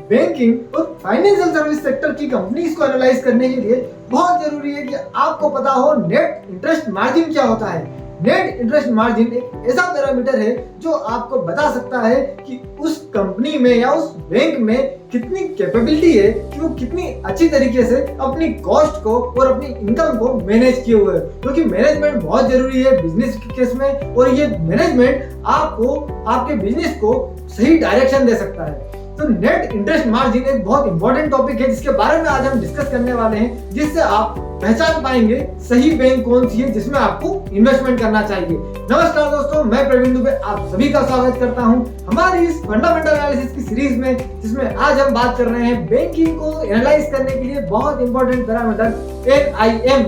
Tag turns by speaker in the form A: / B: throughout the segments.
A: Banking और financial service sector की companies को एनालाइज करने के लिए बहुत जरूरी है कि आपको पता हो नेट इंटरेस्ट मार्जिन क्या होता है। नेट इंटरेस्ट मार्जिन एक ऐसा पैरामीटर है जो आपको बता सकता है कि उस कंपनी में या उस बैंक में कितनी कैपेबिलिटी है कि वो कितनी अच्छी तरीके से अपनी कॉस्ट को और अपनी इनकम को मैनेज किए हुए है, क्योंकि मैनेजमेंट बहुत जरूरी है बिजनेस के केस में, और ये मैनेजमेंट आपको आपके बिजनेस को सही डायरेक्शन दे सकता है। तो नेट इंटरेस्ट मार्जिन एक बहुत इंपॉर्टेंट टॉपिक है जिसके बारे में आज हम डिस्कस करने वाले हैं, जिससे आप पहचान पाएंगे सही बैंक कौन सी है जिसमें आपको इन्वेस्टमेंट करना चाहिए। नमस्कार दोस्तों, मैं प्रवीण दुबे आप सभी का स्वागत करता हूं हमारी इस फंडामेंटल एनालिसिस की सीरीज में, जिसमें आज हम बात कर रहे हैं बैंकिंग को एनालाइज करने के लिए बहुत important parameter NIM,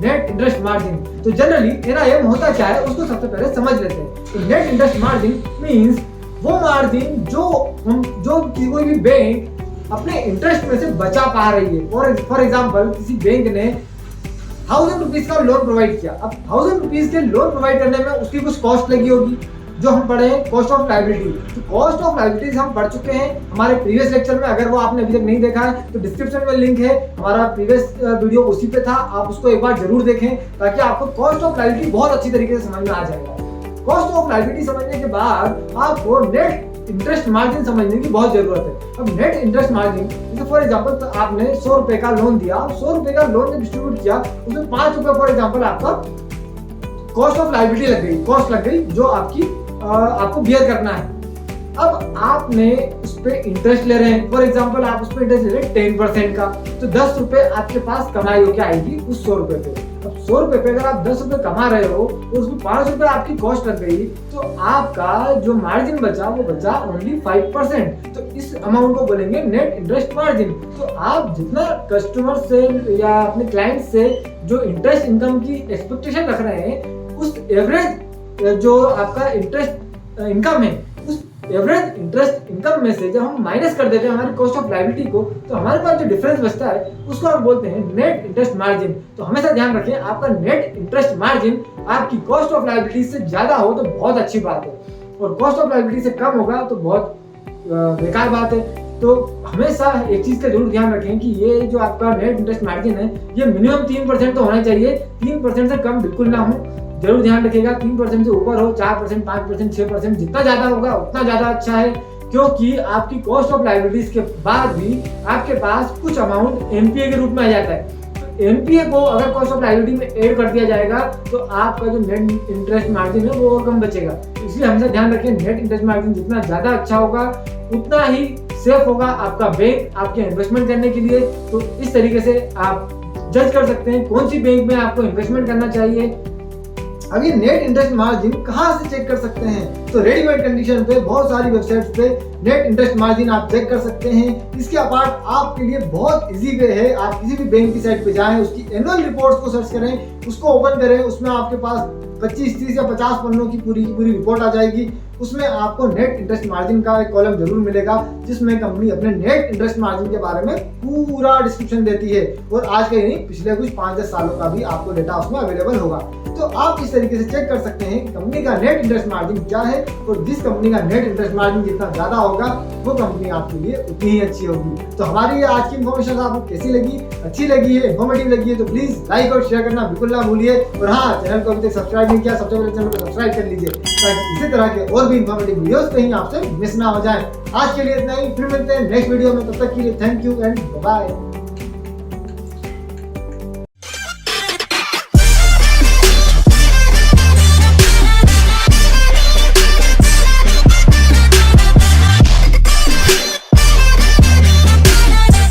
A: net interest margin. तो जनरली NIM होता क्या है उसको सबसे पहले समझ लेते हैं। तो नेट इंटरेस्ट मार्जिन मींस वो मार्जिन जो कोई भी बैंक अपने इंटरेस्ट में से बचा पा रही है। फॉर एग्जांपल किसी बैंक ने 1000 रुपीज का लोन प्रोवाइड किया। अब 1000 रुपीज के लोन प्रोवाइड करने में उसकी कुछ कॉस्ट लगी होगी जो हम पढ़े हैं, कॉस्ट ऑफ लायबिलिटी। तो कॉस्ट ऑफ लायबिलिटीज हम पढ़ चुके हैं हमारे प्रीवियस लेक्चर में। अगर वो आपने अभी तक नहीं देखा है तो डिस्क्रिप्शन में लिंक है, हमारा प्रीवियस वीडियो उसी पे था, आप उसको एक बार जरूर देखें ताकि आपको कॉस्ट ऑफ लायबिलिटी बहुत अच्छी तरीके से समझ में आ जाएगा। कॉस्ट ऑफ लायबिलिटी समझने के बाद आपको नेट इंटरेस्ट मार्जिन समझने की बहुत जरूरत है। अब नेट इंटरेस्ट मार्जिन जैसे फॉर एग्जांपल तो आपने 100 रुपए का लोन दिया, 100 रुपए का लोन डिस्ट्रीब्यूट किया, उसमें 5 रुपए फॉर एग्जांपल आपका कॉस्ट ऑफ लायबिलिटी लग गई, कॉस्ट लग गई जो आपको बियर करना है। अब आपने उस पे इंटरेस्ट ले रहे हैं, फॉर एग्जांपल आप उस पे इंटरेस्ट ले रहे हैं 10% का, तो 10 रुपए आपके पास कमाई होकर आएगी उस 100 रुपए पे। अब 100 रुपए पे अगर आप 10 रुपए कमा रहे हो और उसमें 5 रुपए आपकी कॉस्ट लग गई, तो आपका जो मार्जिन बचा वो बचा ओनली 5%। तो इस अमाउंट को बोलेंगे नेट इंटरेस्ट मार्जिन। तो आप जितना कस्टमर से या अपने क्लाइंट से जो इंटरेस्ट इनकम की एक्सपेक्टेशन रख रहे हैं, उस एवरेज जो आपका इंटरेस्ट इनकम है, उस एवरेज इंटरेस्ट इनकम में से जब हम माइनस कर देते हैं हमारी कॉस्ट ऑफ लायबिलिटी को, तो हमारे पास जो डिफरेंस बचता है उसको हम बोलते हैं नेट इंटरेस्ट मार्जिन। तो हमेशा ध्यान रखें आपका नेट इंटरेस्ट मार्जिन आपकी कॉस्ट ऑफ लायबिलिटी से ज्यादा हो तो बहुत अच्छी बात है, और कॉस्ट ऑफ लायबिलिटी से कम होगा तो बहुत बेकार बात है। तो हमेशा एक चीज का जरूर ध्यान रखें कि ये जो आपका नेट इंटरेस्ट मार्जिन है ये मिनिमम 3% तो होना चाहिए, 3% से कम बिल्कुल ना हो। जरूर ध्यान रखिएगा 3% से ऊपर हो, 4%, 5%, 6%, जितना ज्यादा होगा उतना ज्यादा अच्छा है, क्योंकि आपकी कॉस्ट ऑफ लायबिलिटीज के बाद भी आपके पास कुछ अमाउंट NPA के रूप में आ जाता है। तो NPA को अगर कॉस्ट ऑफ लायबिलिटी में ऐड कर दिया जाएगा तो आपका जो नेट इंटरेस्ट मार्जिन है वो और कम बचेगा। इसलिए हमेशा ध्यान रखें नेट इंटरेस्ट मार्जिन जितना ज्यादा अच्छा होगा उतना ही सेफ होगा आपका बैंक आपके इन्वेस्टमेंट करने के लिए। तो इस तरीके से आप जज कर सकते हैं कौन सी बैंक में आपको इन्वेस्टमेंट करना चाहिए। अब ये नेट इंटरेस्ट मार्जिन कहाँ से चेक कर सकते हैं? तो रेडीमेड कंडीशन पे बहुत सारी वेबसाइट्स पे नेट इंटरेस्ट मार्जिन आप चेक कर सकते हैं। इसके अपार्ट आपके लिए बहुत इजी वे है, आप किसी भी बैंक की साइट पे जाएं, उसकी एनुअल रिपोर्ट्स को सर्च करें, उसको ओपन करें, उसमें आपके पास 25, 30 या 50 पन्नों की पूरी रिपोर्ट आ जाएगी। उसमें आपको नेट इंटरेस्ट मार्जिन का एक कॉलम जरूर मिलेगा जिसमें कंपनी अपने नेट इंटरेस्ट मार्जिन के बारे में पूरा डिस्क्रिप्शन देती है, और आज का ही नहीं पिछले कुछ 5-10 सालों का भी आपको डेटा उसमें अवेलेबल होगा। तो आप इस तरीके से चेक कर सकते हैं कि कंपनी का नेट इंटरेस्ट मार्जिन क्या है, और जिस कंपनी का नेट इंटरेस्ट मार्जिन जितना ज्यादा होगा वो कंपनी आपके लिए उतनी ही अच्छी होगी। तो हमारी आज की इन्फॉर्मेशन आपको कैसी लगी? अच्छी लगी है, इन्फॉर्मेटिव लगी है तो प्लीज लाइक और शेयर करना बिल्कुल ना भूलिए। और हाँ, चैनल को अभी तक सब्सक्राइब नहीं किया, सबसे पहले चैनल को सब्सक्राइब कर लीजिए ताकि इसी तरह के और भी इन्फॉर्मेटिव वीडियोस कहीं आपसे मिस ना हो जाए। आज के लिए इतना ही, फिर मिलते हैं नेक्स्ट वीडियो में, तब तक के लिए थैंक यू एंड बाय।